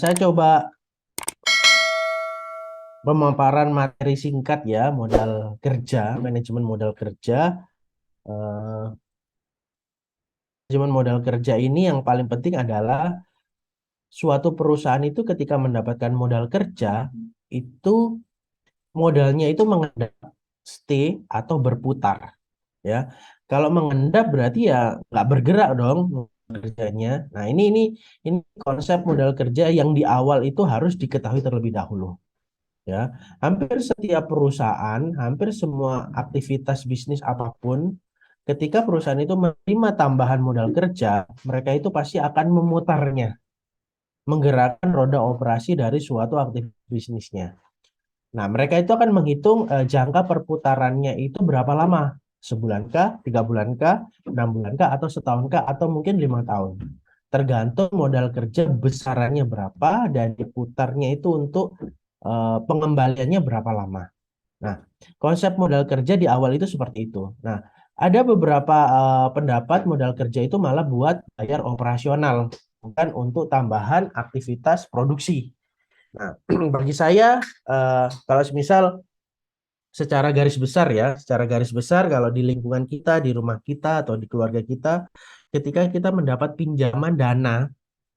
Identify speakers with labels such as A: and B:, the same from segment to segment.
A: Saya coba pemaparan materi singkat ya, modal kerja, manajemen modal kerja. Eh, Manajemen modal kerja ini yang paling penting adalah suatu perusahaan itu ketika mendapatkan modal kerja, itu modalnya itu mengendap, stay atau berputar. Ya, kalau mengendap berarti ya nggak bergerak dong kerjanya. Nah, ini konsep modal kerja yang di awal itu harus diketahui terlebih dahulu. Ya, hampir setiap perusahaan, hampir semua aktivitas bisnis apapun, ketika perusahaan itu menerima tambahan modal kerja, mereka itu pasti akan memutarnya, menggerakkan roda operasi dari suatu aktivitas bisnisnya. Nah, mereka itu akan menghitung jangka perputarannya itu berapa lama, sebulan kah, 3 bulan kah, 6 bulan kah, atau setahun kah, atau mungkin 5 tahun. Tergantung modal kerja besarannya berapa dan diputarnya itu untuk pengembaliannya berapa lama. Nah, konsep modal kerja di awal itu seperti itu. Nah, ada beberapa pendapat modal kerja itu malah buat bayar operasional, bukan untuk tambahan aktivitas produksi. Nah, bagi saya, kalau semisal secara garis besar ya, secara garis besar kalau di lingkungan kita, di rumah kita, atau di keluarga kita, ketika kita mendapat pinjaman dana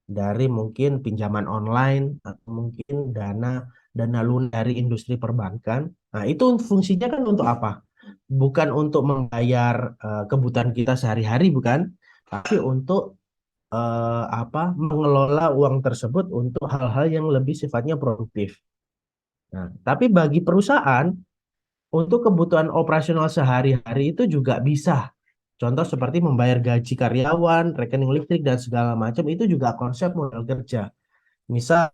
A: dari mungkin pinjaman online, atau mungkin dana lunar dari industri perbankan. Nah, itu fungsinya kan untuk apa? Bukan untuk membayar kebutuhan kita sehari-hari, bukan, tapi untuk apa? Mengelola uang tersebut untuk hal-hal yang lebih sifatnya produktif. Nah, tapi bagi perusahaan untuk kebutuhan operasional sehari-hari itu juga bisa. Contoh seperti membayar gaji karyawan, rekening listrik dan segala macam itu juga konsep modal kerja. Misal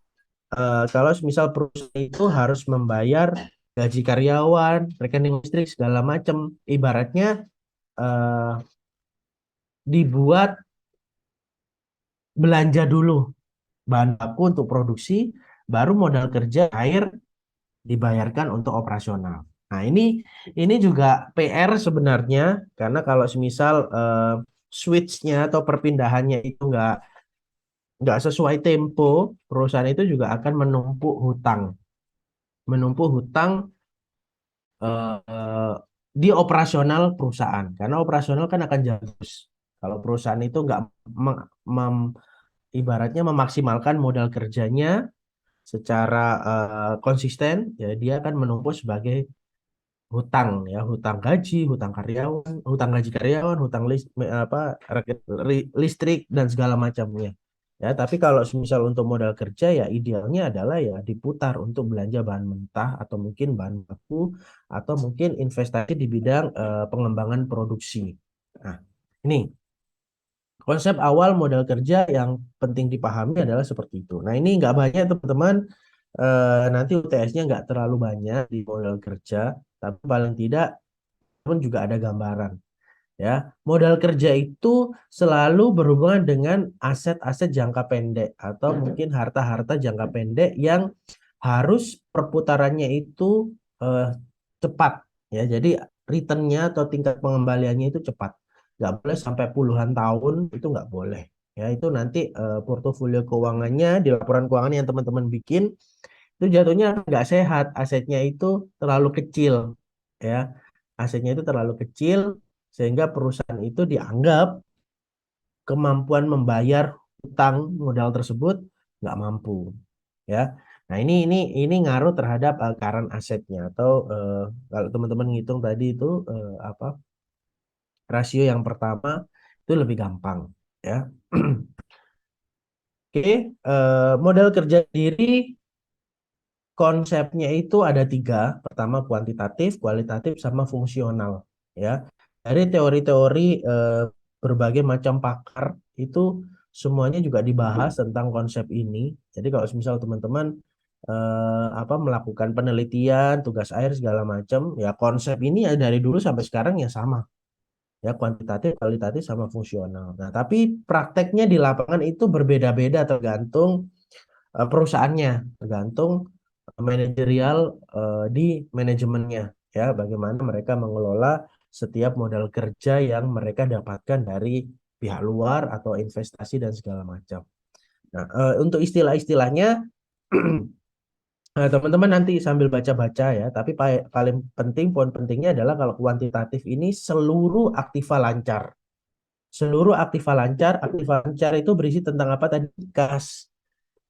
A: kalau misal perusahaan itu harus membayar gaji karyawan, rekening listrik segala macam, ibaratnya eh, dibuat belanja dulu bahan baku untuk produksi, baru modal kerja air dibayarkan untuk operasional. Nah, ini juga PR sebenarnya karena kalau semisal switch-nya atau perpindahannya itu nggak sesuai tempo, perusahaan itu juga akan menumpuk hutang eh, di operasional perusahaan karena operasional kan akan jalan terus. Kalau perusahaan itu nggak mem- mem- ibaratnya memaksimalkan modal kerjanya secara konsisten, ya dia akan menumpuk sebagai hutang ya, hutang gaji, hutang karyawan, hutang gaji karyawan, hutang listrik dan segala macamnya. Ya, tapi kalau misal untuk modal kerja ya idealnya adalah ya diputar untuk belanja bahan mentah atau mungkin bahan baku atau mungkin investasi di bidang pengembangan produksi. Nah, ini konsep awal modal kerja yang penting dipahami adalah seperti itu. Nah, ini nggak banyak teman-teman, nanti UTS-nya nggak terlalu banyak di modal kerja, tapi paling tidak pun juga ada gambaran ya. Modal kerja itu selalu berhubungan dengan aset-aset jangka pendek atau mungkin harta-harta jangka pendek yang harus perputarannya itu eh, cepat ya. Jadi returnnya atau tingkat pengembaliannya itu cepat. Nggak boleh sampai puluhan tahun, itu nggak boleh. Ya, itu nanti portofolio keuangannya di laporan keuangan yang teman-teman bikin itu jatuhnya nggak sehat. Asetnya itu terlalu kecil ya. Asetnya itu terlalu kecil sehingga perusahaan itu dianggap kemampuan membayar utang modal tersebut nggak mampu ya. Nah, ini ngaruh terhadap current asetnya atau kalau teman-teman ngitung tadi itu apa, rasio yang pertama itu lebih gampang ya. Oke, modal kerja diri konsepnya itu ada tiga. Pertama kuantitatif, kualitatif, sama fungsional. Ya, dari teori-teori berbagai macam pakar itu semuanya juga dibahas tentang konsep ini. Jadi kalau misal teman-teman apa melakukan penelitian, tugas akhir segala macam, ya konsep ini ya dari dulu sampai sekarang ya sama. Ya kuantitatif, kualitatif, sama fungsional. Nah, tapi prakteknya di lapangan itu berbeda-beda tergantung perusahaannya, tergantung manajerial di manajemennya ya, bagaimana mereka mengelola setiap modal kerja yang mereka dapatkan dari pihak luar atau investasi dan segala macam. Nah, untuk istilah-istilahnya teman-teman nanti sambil baca-baca ya, tapi paling penting, poin pentingnya adalah kalau kuantitatif ini seluruh aktiva lancar. Seluruh aktiva lancar itu berisi tentang apa tadi? Kas,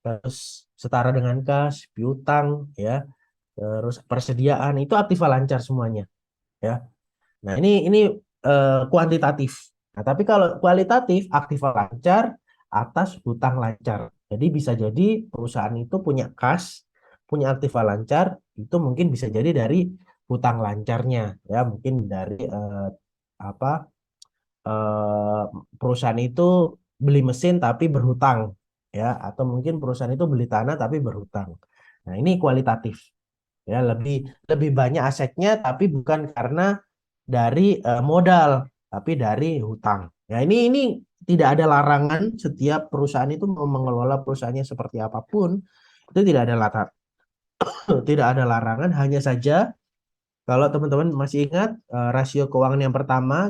A: terus setara dengan kas, piutang, ya, terus persediaan itu aktiva lancar semuanya, ya. Nah, ini kuantitatif. Nah, tapi kalau kualitatif, aktiva lancar atas hutang lancar. Jadi bisa jadi perusahaan itu punya kas, punya aktiva lancar, itu mungkin bisa jadi dari hutang lancarnya, ya, mungkin dari apa eh, perusahaan itu beli mesin tapi berhutang, ya, atau mungkin perusahaan itu beli tanah tapi berhutang. Nah, ini kualitatif, ya, lebih lebih banyak asetnya tapi bukan karena dari modal tapi dari hutang. Ya, ini tidak ada larangan, setiap perusahaan itu mau mengelola perusahaannya seperti apapun itu tidak ada latar tidak ada larangan, hanya saja kalau teman-teman masih ingat rasio keuangan yang pertama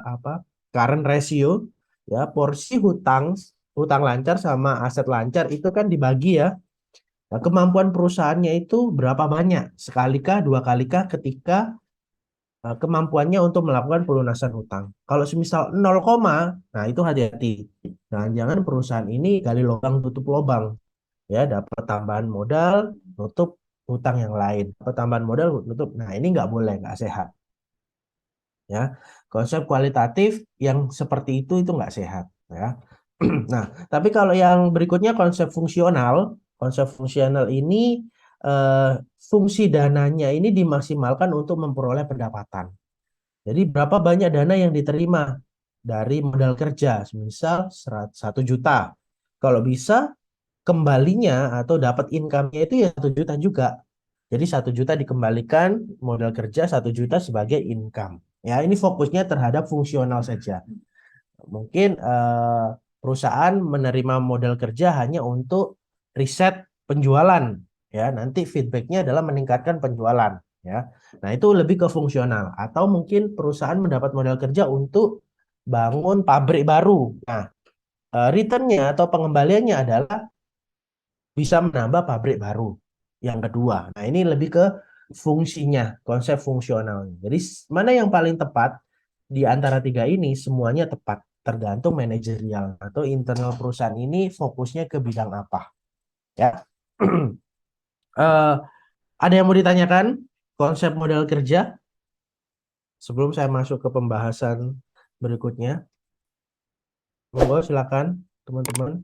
A: apa current ratio, ya, porsi hutang hutang lancar sama aset lancar itu kan dibagi, ya. Nah, kemampuan perusahaannya itu berapa banyak? Sekalikah, dua kalikah ketika kemampuannya untuk melakukan pelunasan hutang. Kalau semisal 0, nah itu hati-hati. Jangan-jangan perusahaan ini gali lubang tutup lubang, ya, dapat tambahan modal, nutup hutang yang lain. Dapat tambahan modal, nutup. Nah, ini nggak boleh, nggak sehat, ya. Konsep kualitatif yang seperti itu nggak sehat, ya. Nah, tapi kalau yang berikutnya konsep fungsional ini eh, fungsi dananya ini dimaksimalkan untuk memperoleh pendapatan. Jadi berapa banyak dana yang diterima dari modal kerja, misal 1 juta. Kalau bisa kembalinya atau dapat income-nya itu ya 1 juta juga. Jadi 1 juta dikembalikan modal kerja, 1 juta sebagai income. Ya, ini fokusnya terhadap fungsional saja. Mungkin perusahaan menerima modal kerja hanya untuk riset penjualan, ya. Nanti feedbacknya adalah meningkatkan penjualan, ya. Nah, itu lebih ke fungsional. Atau mungkin perusahaan mendapat modal kerja untuk bangun pabrik baru. Nah, returnnya atau pengembaliannya adalah bisa menambah pabrik baru yang kedua. Nah, ini lebih ke fungsinya, konsep fungsional. Jadi mana yang paling tepat di antara tiga ini? Semuanya tepat, tergantung manajerial atau internal perusahaan ini fokusnya ke bidang apa, ya. Eh, ada yang mau ditanyakan konsep model kerja sebelum saya masuk ke pembahasan berikutnya? Monggo silakan teman-teman.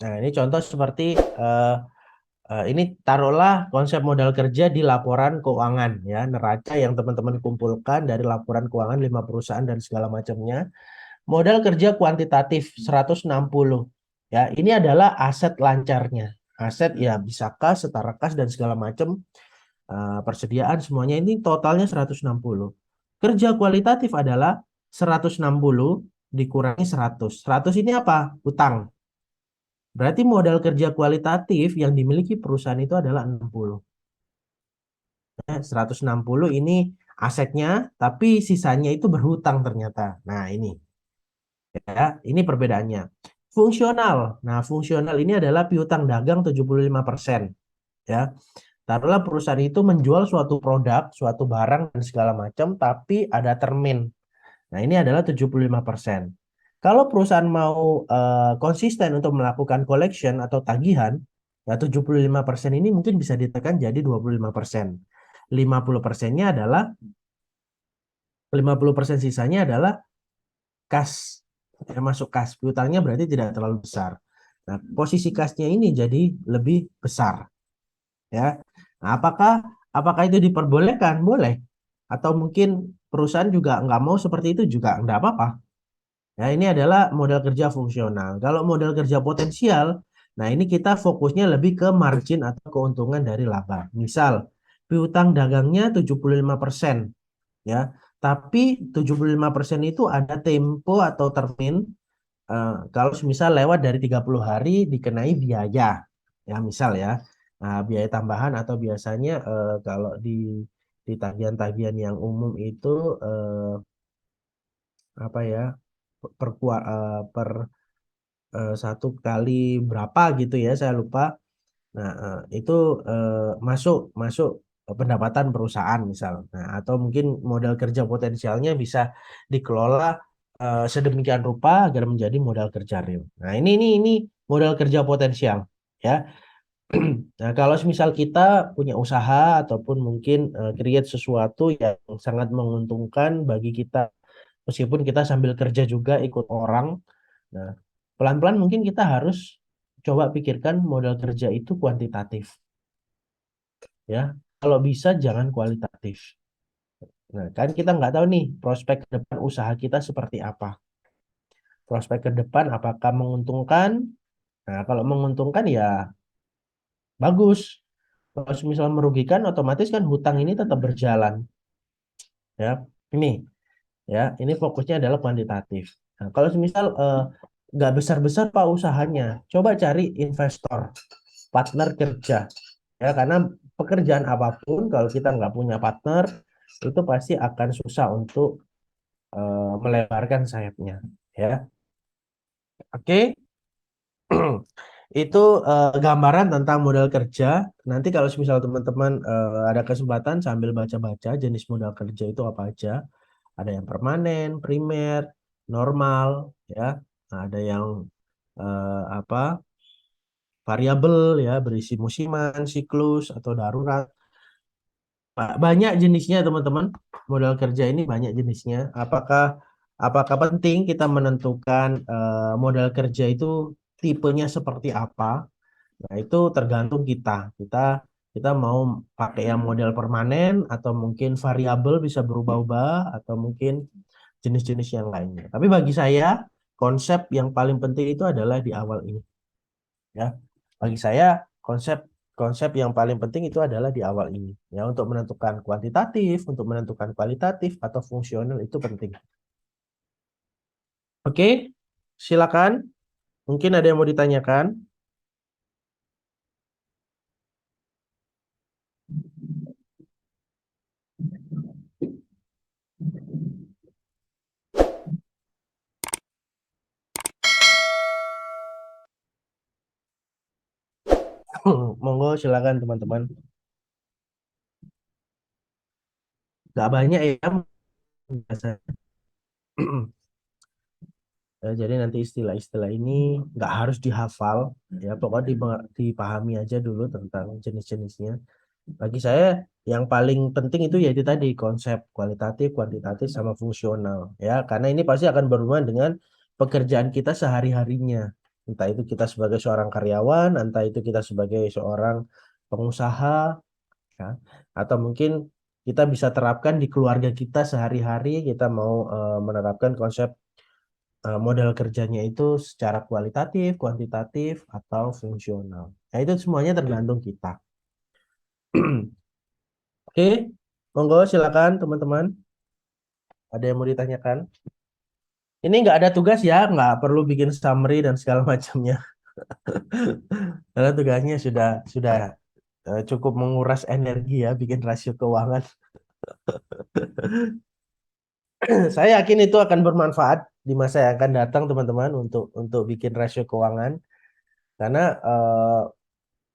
A: Nah, ini contoh seperti eh, ini taruhlah konsep modal kerja di laporan keuangan, ya, neraca yang teman-teman kumpulkan dari laporan keuangan 5 perusahaan dan segala macamnya. Modal kerja kuantitatif 160. Ya, ini adalah aset lancarnya. Aset ya bisa kas, setara kas dan segala macam, persediaan semuanya ini totalnya 160. Kerja kualitatif adalah 160 dikurangi 100. 100 ini apa? Hutang. Berarti modal kerja kualitatif yang dimiliki perusahaan itu adalah 60. 160 ini asetnya, tapi sisanya itu berhutang ternyata. Nah, ya, ini perbedaannya. Fungsional. Nah, fungsional ini adalah piutang dagang 75%, ya. Taruhlah perusahaan itu menjual suatu produk, suatu barang dan segala macam, tapi ada termin. Nah, ini adalah 75%. Kalau perusahaan mau konsisten untuk melakukan collection atau tagihan, ya 75% ini mungkin bisa ditekan jadi 25%. 50%-nya adalah 50% sisanya adalah kas. Termasuk kas. Piutangnya berarti tidak terlalu besar. Nah, posisi kasnya ini jadi lebih besar, ya. Nah, apakah itu diperbolehkan? Boleh. Atau mungkin perusahaan juga nggak mau seperti itu juga nggak apa-apa. Nah, ini adalah modal kerja fungsional. Kalau modal kerja potensial, nah ini kita fokusnya lebih ke margin atau keuntungan dari laba. Misal, piutang dagangnya 75%, ya. Tapi 75% itu ada tempo atau termin. Kalau misal lewat dari 30 hari dikenai biaya, ya, misal, ya. Nah, biaya tambahan atau biasanya kalau di tagihan-tagihan yang umum itu apa, ya? per 1 kali berapa gitu ya, saya lupa. Nah, itu masuk masuk pendapatan perusahaan misal. Nah, atau mungkin modal kerja potensialnya bisa dikelola sedemikian rupa agar menjadi modal kerja real. Nah, ini modal kerja potensial ya. Nah, kalau misal kita punya usaha ataupun mungkin create sesuatu yang sangat menguntungkan bagi kita, meskipun kita sambil kerja juga ikut orang. Nah, pelan-pelan mungkin kita harus coba pikirkan modal kerja itu kuantitatif, ya. Kalau bisa jangan kualitatif. Nah, kan kita nggak tahu nih prospek ke depan usaha kita seperti apa. Prospek ke depan apakah menguntungkan? Nah, kalau menguntungkan ya bagus. Kalau misal merugikan, otomatis kan hutang ini tetap berjalan, ya. Ini, ya, ini fokusnya adalah kuantitatif. Nah, kalau misal nggak besar-besar pak usahanya, coba cari investor, partner kerja, ya, karena pekerjaan apapun kalau kita nggak punya partner itu pasti akan susah untuk melebarkan sayapnya, ya. Oke. Itu gambaran tentang modal kerja. Nanti kalau misal teman-teman ada kesempatan sambil baca-baca jenis modal kerja itu apa aja. Ada yang permanen, primer, normal, ya. Nah, ada yang apa, variabel, ya, berisi musiman, siklus atau darurat. Banyak jenisnya teman-teman. Modal kerja ini banyak jenisnya. Apakah penting kita menentukan modal kerja itu tipenya seperti apa? Nah, itu tergantung kita. Kita kita mau pakai yang model permanen atau mungkin variabel bisa berubah-ubah atau mungkin jenis-jenis yang lainnya. Tapi bagi saya konsep yang paling penting itu adalah di awal ini, ya. Bagi saya konsep konsep yang paling penting itu adalah di awal ini, ya, untuk menentukan kuantitatif, untuk menentukan kualitatif atau fungsional itu penting. Oke, silakan. Mungkin ada yang mau ditanyakan. Monggo silakan teman-teman. Gak banyak ya biasanya. Jadi nanti istilah-istilah ini nggak harus dihafal, ya, pokoknya dipahami aja dulu tentang jenis-jenisnya. Bagi saya yang paling penting itu yaitu tadi konsep kualitatif, kuantitatif, sama fungsional, ya, karena ini pasti akan berhubungan dengan pekerjaan kita sehari-harinya. Entah itu kita sebagai seorang karyawan, entah itu kita sebagai seorang pengusaha, ya, atau mungkin kita bisa terapkan di keluarga kita sehari-hari. Kita mau menerapkan konsep model kerjanya itu secara kualitatif, kuantitatif, atau fungsional. Nah, itu semuanya tergantung kita. Oke, monggo silakan teman-teman. Ada yang mau ditanyakan? Ini nggak ada tugas ya, nggak perlu bikin summary dan segala macamnya. Karena tugasnya sudah cukup menguras energi ya, bikin rasio keuangan. Saya yakin itu akan bermanfaat di masa yang akan datang teman-teman untuk bikin rasio keuangan. Karena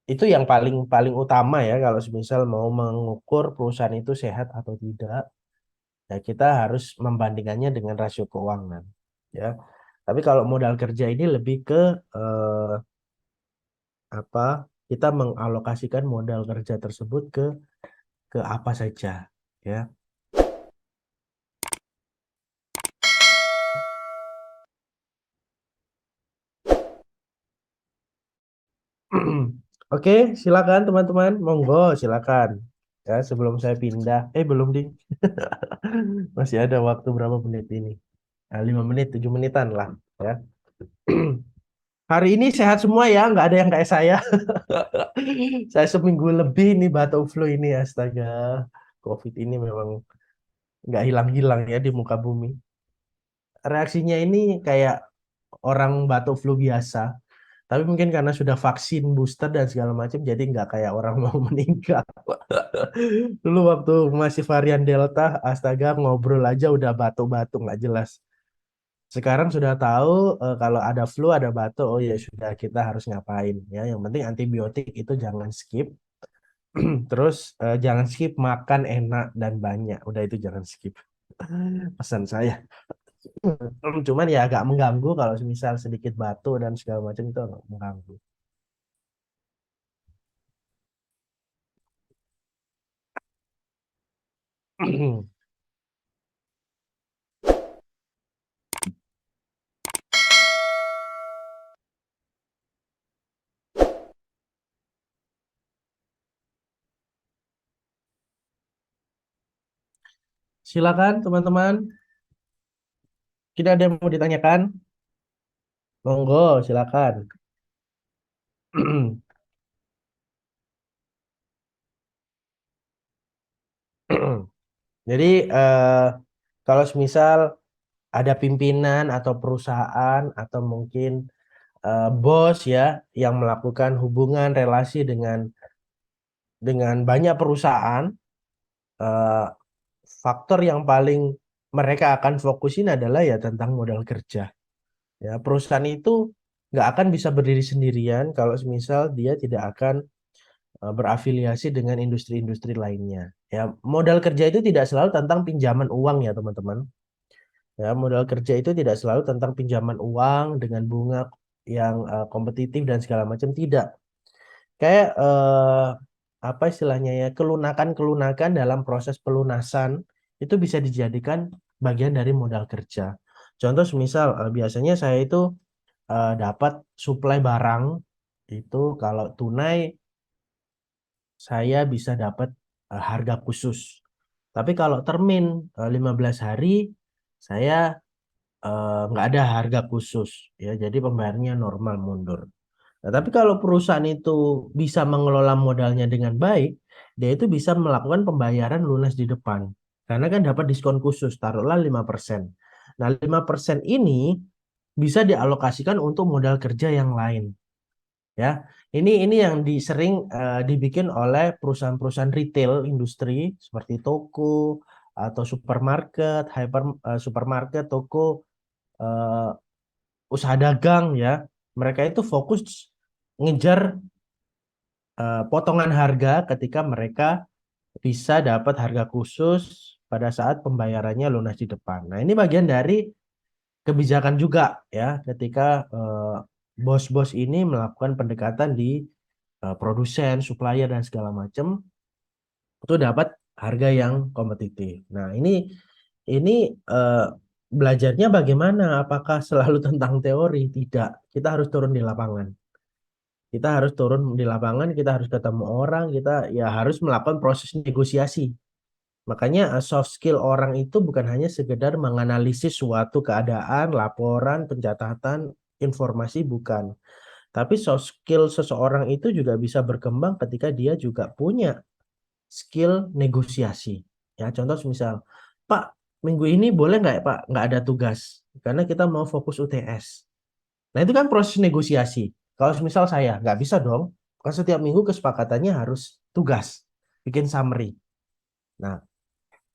A: itu yang paling paling utama ya kalau misal mau mengukur perusahaan itu sehat atau tidak, ya kita harus membandingkannya dengan rasio keuangan, ya. Tapi kalau modal kerja ini lebih ke apa, kita mengalokasikan modal kerja tersebut ke apa saja, ya. Oke, silakan teman-teman, monggo silakan. Ya, sebelum saya pindah, belum ding. Masih ada waktu berapa menit ini? Nah, 5 menit, 7 menitan lah, ya. Hari ini sehat semua ya, nggak ada yang kayak saya. Saya seminggu lebih nih batuk flu ini, astaga. COVID ini memang nggak hilang-hilang ya di muka bumi. Reaksinya ini kayak orang batuk flu biasa. Tapi mungkin karena sudah vaksin booster dan segala macam, jadi nggak kayak orang mau meninggal. Dulu waktu masih varian Delta, astaga, ngobrol aja udah batuk-batuk nggak jelas. Sekarang sudah tahu kalau ada flu, ada batuk, oh ya sudah kita harus ngapain ya. Yang penting antibiotik itu jangan skip. Terus jangan skip makan enak dan banyak. Udah itu jangan skip. Pesan saya. Cuman ya agak mengganggu kalau misal sedikit batuk dan segala macam itu agak mengganggu. Silakan teman-teman. Kita ada yang mau ditanyakan? Monggo, silakan. Jadi kalau misal ada pimpinan atau perusahaan atau mungkin bos ya yang melakukan hubungan relasi dengan banyak perusahaan, eh, faktor yang paling mereka akan fokusin adalah ya tentang modal kerja. Ya, perusahaan itu nggak akan bisa berdiri sendirian kalau misal dia tidak akan berafiliasi dengan industri-industri lainnya. Ya, modal kerja itu tidak selalu tentang pinjaman uang ya teman-teman. Ya, modal kerja itu tidak selalu tentang pinjaman uang dengan bunga yang kompetitif dan segala macam tidak. Kayak apa istilahnya ya, kelunakan-kelunakan dalam proses pelunasan itu bisa dijadikan bagian dari modal kerja. Contoh semisal biasanya saya itu dapat suplai barang itu kalau tunai saya bisa dapat harga khusus. Tapi kalau termin 15 hari saya nggak ada harga khusus ya, jadi pembayarannya normal mundur. Nah, tapi kalau perusahaan itu bisa mengelola modalnya dengan baik, dia itu bisa melakukan pembayaran lunas di depan. Karena kan dapat diskon khusus, taruhlah 5%. Nah, 5% ini bisa dialokasikan untuk modal kerja yang lain. Ya, ini yang sering dibikin oleh perusahaan-perusahaan retail industri seperti toko atau supermarket, supermarket, toko, eh, usaha dagang ya. Mereka itu fokus ngejar potongan harga ketika mereka bisa dapat harga khusus pada saat pembayarannya lunas di depan. Nah, ini bagian dari kebijakan juga ya ketika bos-bos ini melakukan pendekatan di produsen, supplier dan segala macam itu dapat harga yang kompetitif. Nah, ini eh, belajarnya bagaimana? Apakah selalu tentang teori? Tidak. Kita harus turun di lapangan. Kita harus turun di lapangan, kita harus ketemu orang, kita ya harus melakukan proses negosiasi. Makanya soft skill orang itu bukan hanya sekedar menganalisis suatu keadaan, laporan, pencatatan, informasi, bukan. Tapi soft skill seseorang itu juga bisa berkembang ketika dia juga punya skill negosiasi. Ya, contoh misal, Pak, minggu ini boleh nggak ya, Pak, nggak ada tugas karena kita mau fokus UTS. Nah, itu kan proses negosiasi. Kalau misal saya nggak bisa dong, kan setiap minggu kesepakatannya harus tugas, bikin summary. Nah,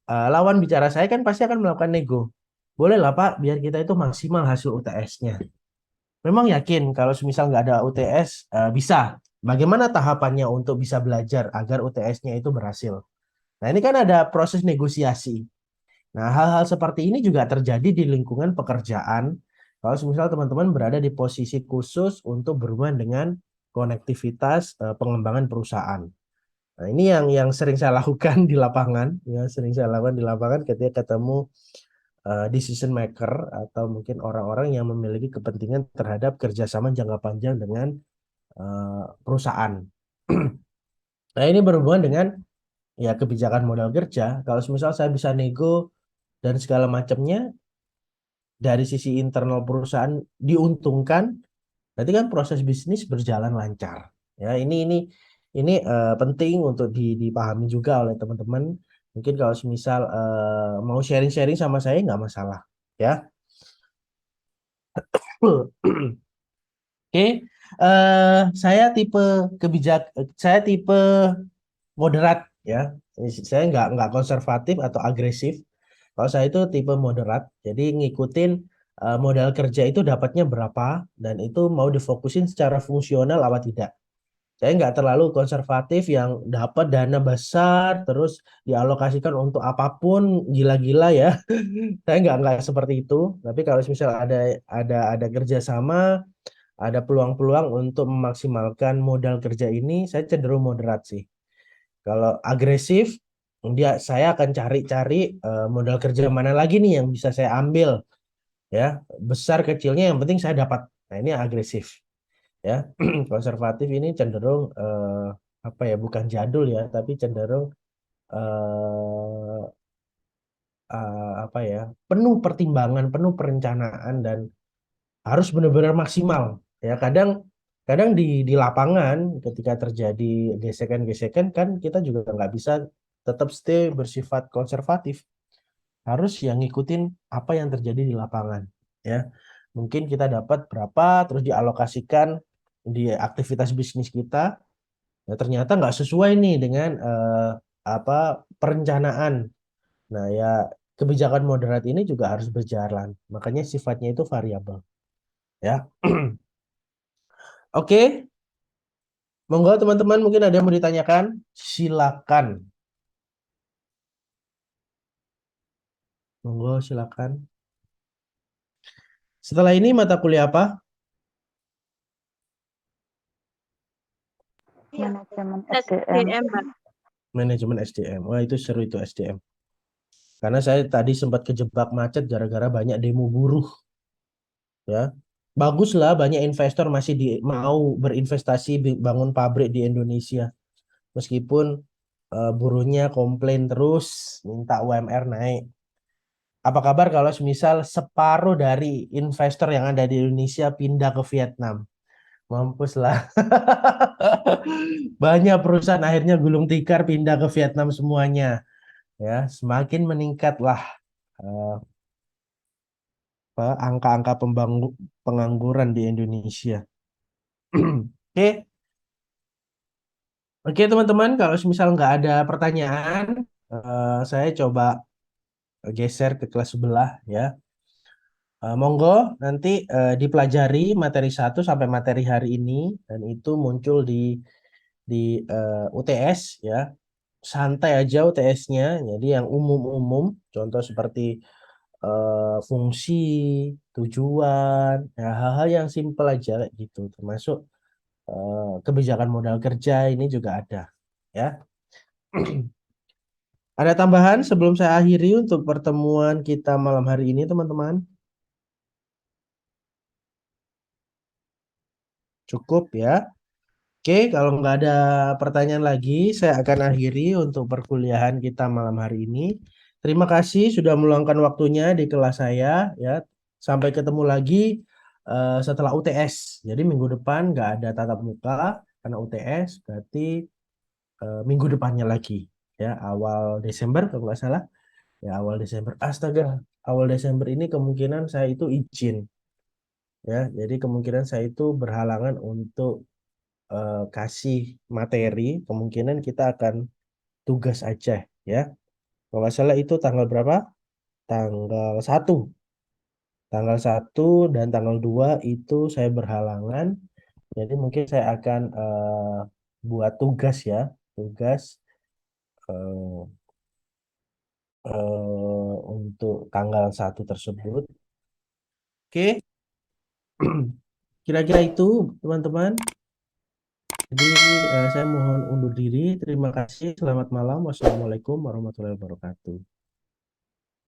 A: lawan bicara saya kan pasti akan melakukan nego. Boleh lah Pak, biar kita itu maksimal hasil UTS-nya. Memang yakin kalau misal nggak ada UTS, bisa. Bagaimana tahapannya untuk bisa belajar agar UTS-nya itu berhasil? Nah, ini kan ada proses negosiasi. Nah, hal-hal seperti ini juga terjadi di lingkungan pekerjaan. Kalau misal teman-teman berada di posisi khusus untuk berhubungan dengan konektivitas pengembangan perusahaan. Nah, ini yang sering saya lakukan di lapangan, ya sering saya lakukan di lapangan ketika ketemu decision maker atau mungkin orang-orang yang memiliki kepentingan terhadap kerjasama jangka panjang dengan perusahaan. Nah, ini berhubungan dengan ya kebijakan modal kerja. Kalau misal saya bisa nego dan segala macamnya dari sisi internal perusahaan diuntungkan, berarti kan proses bisnis berjalan lancar. Ya, ini penting untuk dipahami juga oleh teman-teman. Mungkin kalau semisal mau sharing-sharing sama saya nggak masalah, ya. Oke, saya tipe saya tipe moderat, ya. Saya nggak konservatif atau agresif. Kalau saya itu tipe moderat, jadi ngikutin modal kerja itu dapatnya berapa dan itu mau difokusin secara fungsional apa tidak. Saya nggak terlalu konservatif yang dapat dana besar terus dialokasikan untuk apapun gila-gila ya. Saya nggak seperti itu. Tapi kalau misal ada kerjasama, ada peluang-peluang untuk memaksimalkan modal kerja ini, saya cenderung moderat sih. Kalau agresif, saya akan cari-cari modal kerja mana lagi nih yang bisa saya ambil ya, besar kecilnya yang penting saya dapat. Nah, ini agresif ya. Konservatif ini cenderung apa ya, bukan jadul ya, tapi cenderung eh, apa ya, penuh pertimbangan, penuh perencanaan dan harus benar-benar maksimal ya. Kadang kadang di lapangan ketika terjadi gesekan-gesekan kan kita juga nggak bisa tetap stay bersifat konservatif, harus yang ngikutin apa yang terjadi di lapangan ya. Mungkin kita dapat berapa terus dialokasikan di aktivitas bisnis kita, ya ternyata nggak sesuai nih dengan apa perencanaan. Nah ya, kebijakan moderat ini juga harus berjalan, makanya sifatnya itu variabel ya. Oke, monggo teman-teman, mungkin ada yang mau ditanyakan, silakan. Monggo silakan. Setelah ini mata kuliah apa?
B: Manajemen SDM.
C: SDM, Mbak.
A: Manajemen SDM. Wah, itu seru itu SDM. Karena saya tadi sempat kejebak macet gara-gara banyak demo buruh ya. Baguslah banyak investor masih mau berinvestasi bangun pabrik di Indonesia. Meskipun buruhnya komplain terus minta UMR naik. Apa kabar kalau semisal separuh dari investor yang ada di Indonesia pindah ke Vietnam? Mampus lah. Banyak perusahaan akhirnya gulung tikar pindah ke Vietnam semuanya. Ya, semakin meningkatlah eh, angka-angka pengangguran di Indonesia. Oke, oke teman-teman, kalau misal nggak ada pertanyaan, saya coba geser ke kelas sebelah ya. Monggo nanti dipelajari materi 1 sampai materi hari ini dan itu muncul di UTS ya. Santai aja UTS-nya, jadi yang umum-umum, contoh seperti fungsi, tujuan, ya, hal-hal yang simpel aja kayak gitu, termasuk kebijakan modal kerja ini juga ada ya. Ada tambahan sebelum saya akhiri untuk pertemuan kita malam hari ini, teman-teman? Cukup ya. Oke, kalau nggak ada pertanyaan lagi, saya akan akhiri untuk perkuliahan kita malam hari ini. Terima kasih sudah meluangkan waktunya di kelas saya ya. Sampai ketemu lagi setelah UTS. Jadi minggu depan nggak ada tatap muka karena UTS, berarti minggu depannya lagi ya, awal Desember kalau nggak salah. Ya awal Desember. Astaga, awal Desember ini kemungkinan saya itu izin ya. Jadi kemungkinan saya itu berhalangan untuk kasih materi, kemungkinan kita akan tugas aja ya. Kalau nggak salah itu tanggal berapa? Tanggal 1. Tanggal 1 dan tanggal 2 itu saya berhalangan. Jadi mungkin saya akan buat tugas ya. Tugas eh, untuk tanggal 1 tersebut. Oke, kira-kira itu teman-teman. Jadi saya mohon undur diri. Terima kasih. Selamat malam. Wassalamualaikum warahmatullahi wabarakatuh.